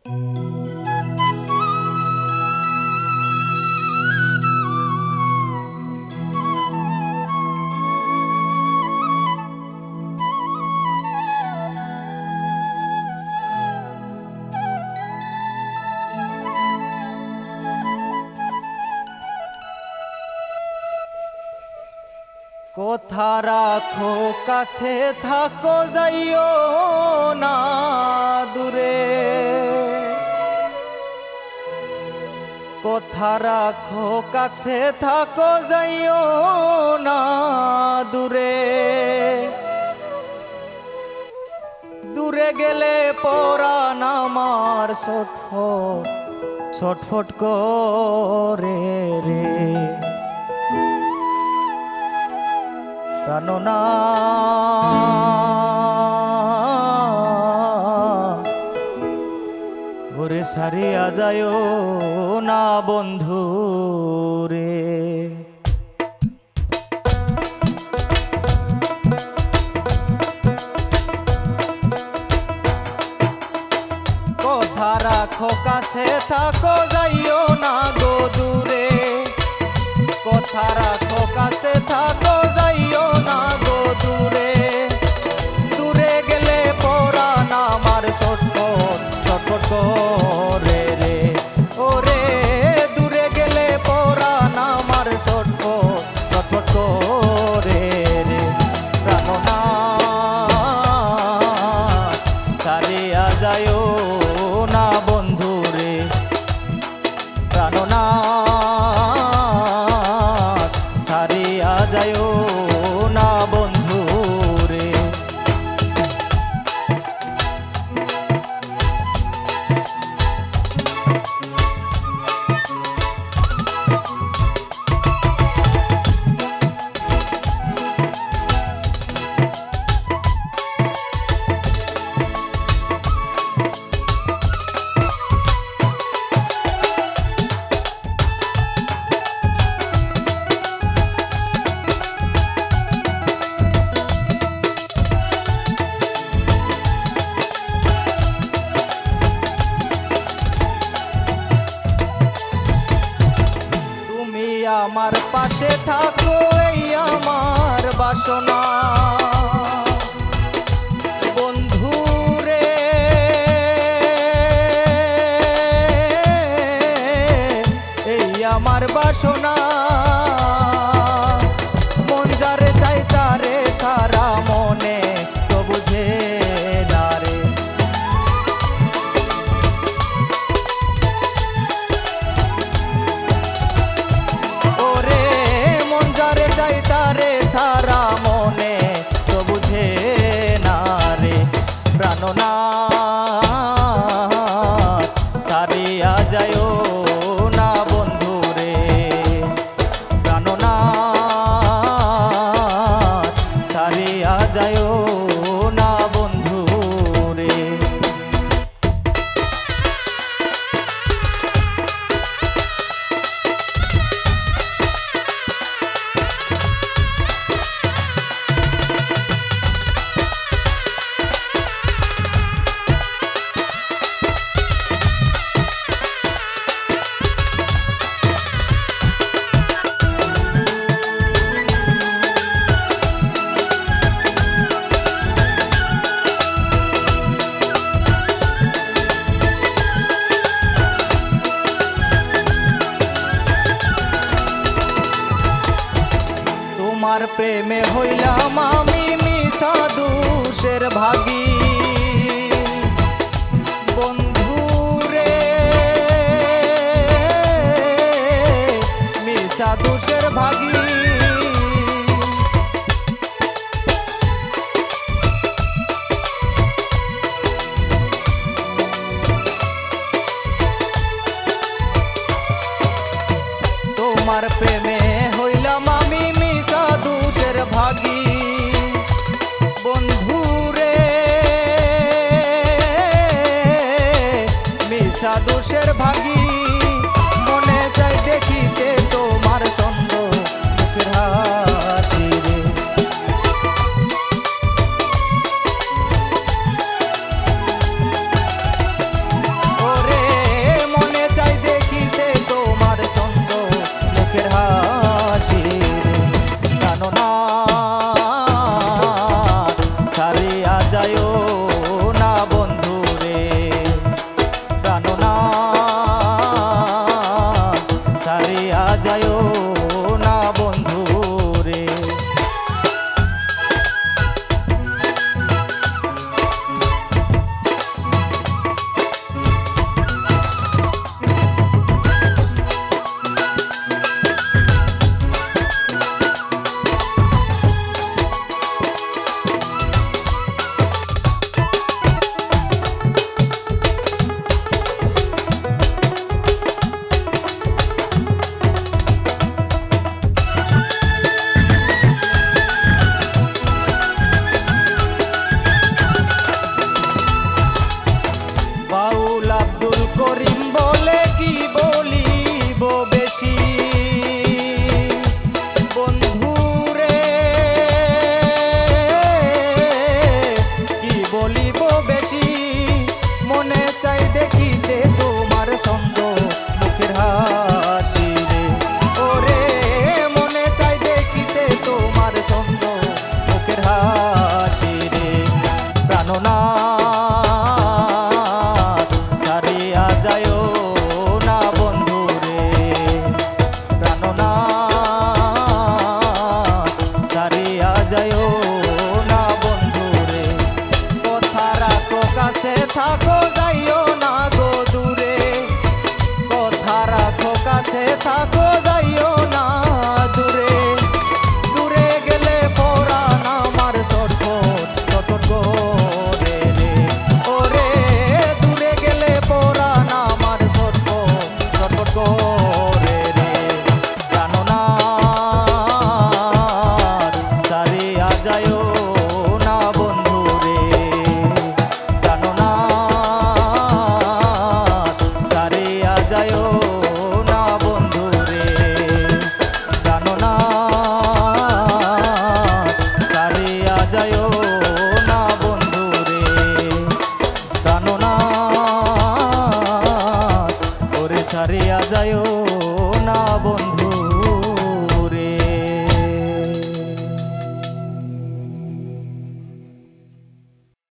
কোথা রাখো কাছে থাকো যাইও না দূরে, কোথা রাখো কাছে থাকো যাইও না দূরে, দূরে গেলে পরাণ আমার ছটফট ছটফট করে রে। প্রাণনাথ ওরে সারিয়া যায় না বন্ধু রে। কথা রাখো কাছে থাকো যাইও না গো দূরে, কথা রাখো কাছে থাকো যাইও না গো দূরে, দূরে গেলে পরাণ আমার ছটফট ছটফট করে রে। ওরে দূরে গেলে পরাণ আমার ছটফট ছটফট করে রে। প্রাণনাথ সারিয়া যায়ও না বন্ধু রে, প্রাণনাথ সারিয়া যায়ও না বন্ধু রে। আমার পাশে থাকো এই আমার বাসনা বন্ধু রে। এই আমার বাসনা মন যারে চাই তারে সারা মনে তো বুঝে না রে। তারে ছাড়া মনে তো বুঝে না রে। প্রাণনাথ সারিয়া যায়ও না বন্ধু রে, প্রাণনাথ সারিয়া যায়ও না বন্ধু রে। তোমার প্রেমে হইলাম আমি মিছা দোষের ভাগী বন্ধু রে, মিছা দোষের ভাগী। তোমার প্রেমে হইলাম আমি মিছা দোষের ভাগী বন্ধু রে, মিছা দোষের ভাগী। মনে চাই দেখিতে তোমার চন্দ্র মুখের হাসি রে। বেশি বন্ধুরে কি বলিব বেশি মনে চাই দেখিতে তোমার ছন্দ মুখের হাসি রে ওরে মনে চাই দেখিতে তোমার ছন্দ মুখের হাসি রে প্রাণনাথ ছাড়িয়া যায়ও না বন্ধু রে প্রাণনাথ ছাড়িয়া যায়ও না বন্ধু রে কথা রাখো কাছে থাকো যাইও না গো দূরে কথা রাখো কাছে থাকো যাইও না দূরে দূরে গেলে পরাণ আমার ছটফট ছটফট করে রে ওরে দূরে গেলে পরাণ আমার ছটফট ছটফট করে রে প্রাণনাথ ছাড়িয়া যায়ও না বন্ধু রে প্রাণনাথ ছাড়িয়া যায়ও না বন্ধু রে প্রাণনাথ ছাড়িয়া যায়ও না বন্ধু রে প্রাণনাথ ওরে ছাড়িয়া যায়ও না বন্ধু